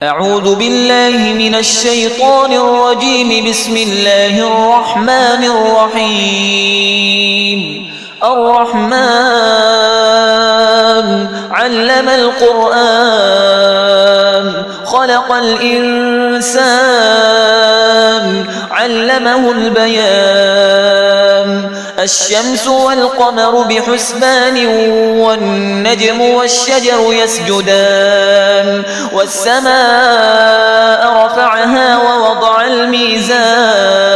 أعوذ بالله من الشيطان الرجيم. بسم الله الرحمن الرحيم. الرحمن علم القرآن خلق الإنسان علمه البيان. الشمس والقمر بحسبان والنجم والشجر يسجدان. والسماء رفعها ووضع الميزان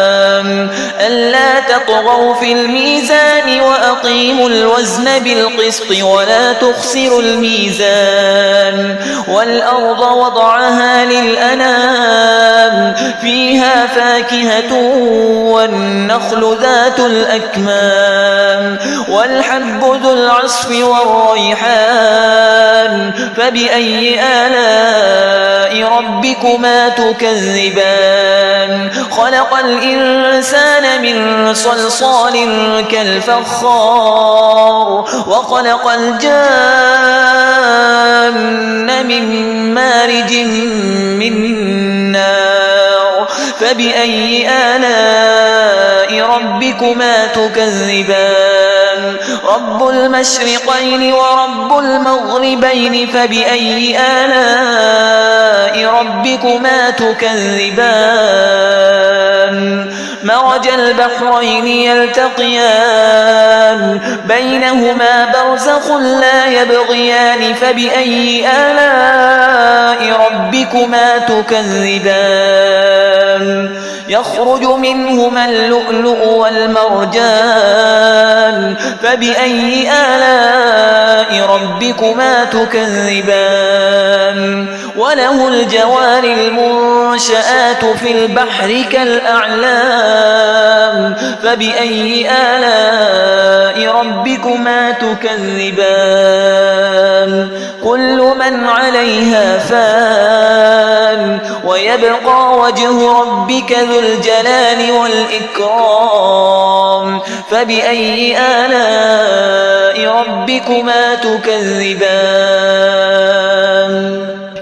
ألا تطغوا في الميزان وأقيموا الوزن بالقسط ولا تخسروا الميزان. والأرض وضعها للأنام فيها فاكهة والنخل ذات الأكمام والحب ذو العصف والريحان. فبأي آلاء ربكما تكذبان؟ خلق الإنسان من صلصال كالفخار وخلق الجان من مارج من نار. فبأي آلاء ربكما تكذبان؟ رب المشرقين ورب المغربين. فبأي آلاء ربكما تكذبان؟ مرج البحرين يلتقيان بينهما برزخ لا يبغيان. فبأي آلاء ربكما تكذبان؟ يخرج منهما اللؤلؤ والمرجان. فبأي آلاء ربكما تكذبان؟ وله الجوار المنشآت في البحر كالأعلام. فبأي آلاء ربكما تكذبان؟ كل من عليها فان ويبقى وجه ربك ذو الجلال والإكرام. فبأي آلاء ربكما تكذبان؟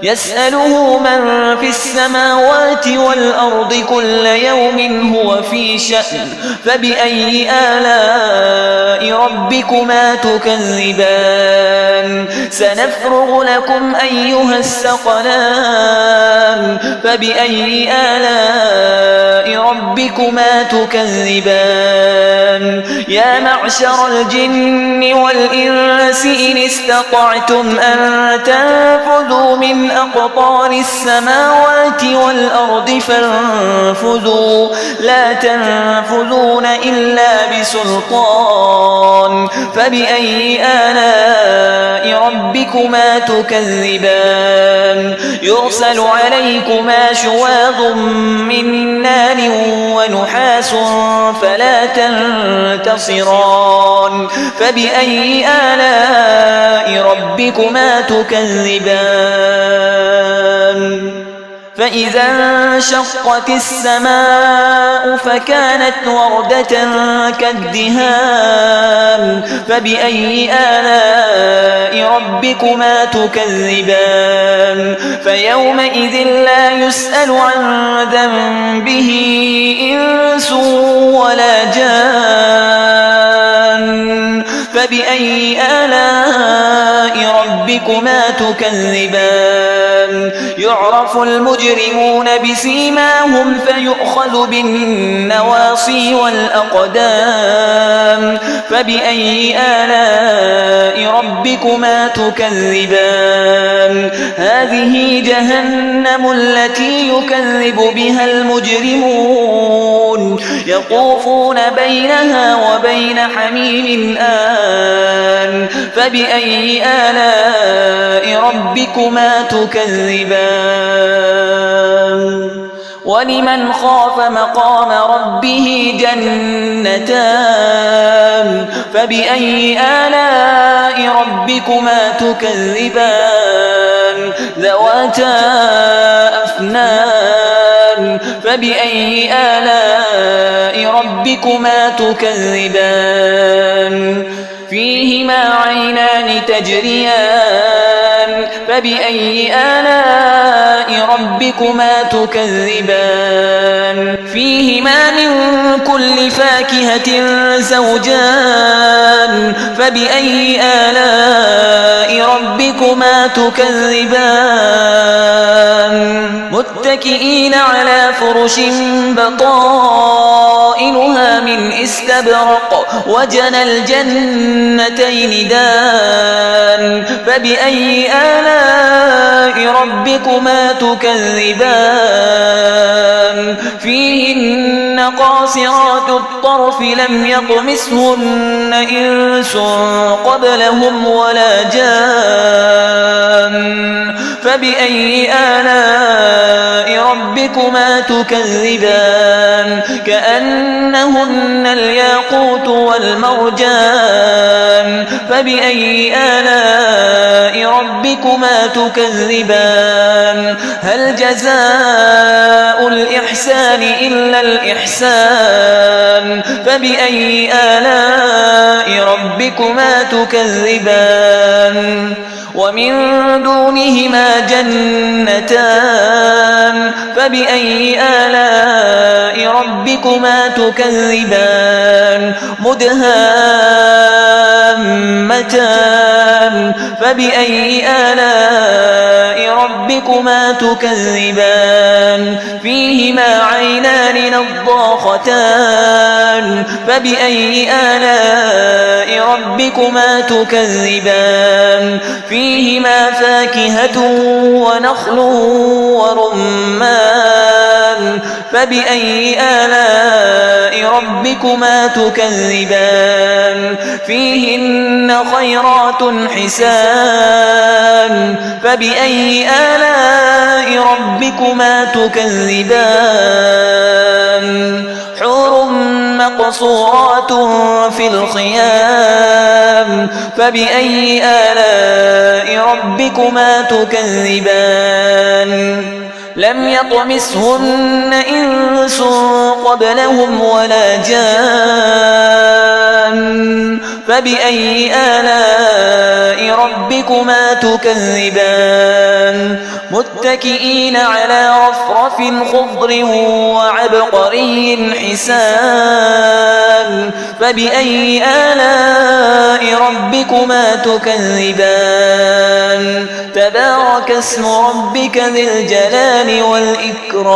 يسأله من في السماوات والأرض كل يوم هو في شأن. فبأي آلاء ربكما تكذبان؟ سنفرغ لكم أيها الثقلان. فبأي آلاء ربكما تكذبان؟ يا معشر الجن والإنس إن استطعتم أن تنفذوا من أقطار السماوات والأرض فانفذوا لا تنفذون إلا بسلطان. فبأي آلاء ربكما تكذبان؟ يرسل عليكما شواظ من نار ونحاس فلا تنتصران. فبأي آلاء ربكما تكذبان؟ فإذا انشقت السماء فكانت وردة كالدهان. فبأي آلاء ربكما تكذبان؟ فيومئذ لا يسأل عن ذنبه إنس ولا جان. فبأي آلاء ربكما تكذبان؟ يعرف المجرمون بسيماهم فيؤخذ بالنواصي والأقدام. فبأي آلاء ربكما تكذبان؟ هذه جهنم التي يكذب بها المجرمون يطوفون بينها وبين حميم آن. فبأي آلاء ربكما تكذبان؟ ولمن خاف مقام ربه جنتان. فبأي آلاء ربكما تكذبان؟ ذواتا أفنان. فبأي آلاء ربكما تكذبان؟ فيهما عينان تجريان فبأي آلاء ربكما تكذبان فيهما من كل فاكهة زوجان فبأي آلاء ربكما تكذبان متكئين على فرش بطائنها من استبرق وجنى الجنتين دان فبأي آلاء ربكما تكذبان فيهن قاصرات الطرف لم يطمثهن إنس قبلهم ولا جان فبأي آلاء ربكما تكذبان كأنهن الياقوت والمرجان فبأي آلاء ربكما تكذبان هل جزاء الإحسان إلا الإحسان فبأي آلاء ربكما تكذبان ومن دونهما جنتان فبأي آلاء ربكما تكذبان مدهامتان فبأي آلاء ربكما تكذبان فيهما عينان نضاختان فبأي آلاء ربكما تكذبان فيهما فاكهة ونخل ورمان فبأي آلاء ربكما تكذبان فيهن خيرات حسان فبأي آلاء ربكما تكذبان حور مقصورات في الخيام فبأي آلاء ربكما تكذبان لم يطمثهن إنس قبلهم ولا جان فبأي آلاء ربكما تكذبان متكئين على رفرف خضر وعبقري حسان فبأي آلاء ربكما تكذبان تبارك اسم ربك ذي الجلال والإكرام